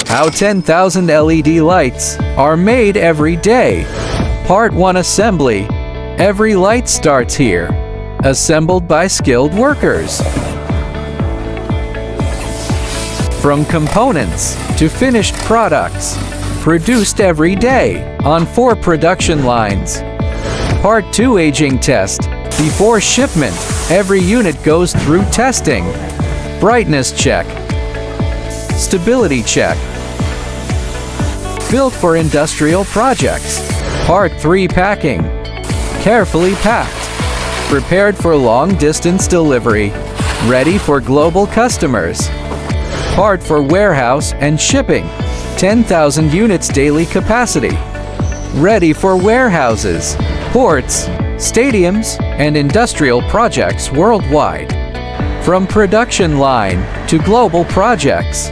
How 10,000 LED lights are made every day. Part 1 Assembly. Every light starts here. Assembled by skilled workers. From components to finished products. Produced every day on 4 production lines. Part 2 Aging Test. Before shipment, every unit goes through testing. Brightness check. Stability check. Built for industrial projects. Part 3 Packing. Carefully packed. Prepared for long-distance delivery. Ready for global customers. Part for warehouse and shipping. 10,000 units daily capacity. Ready for warehouses, ports, stadiums, and industrial projects worldwide. From production line to global projects.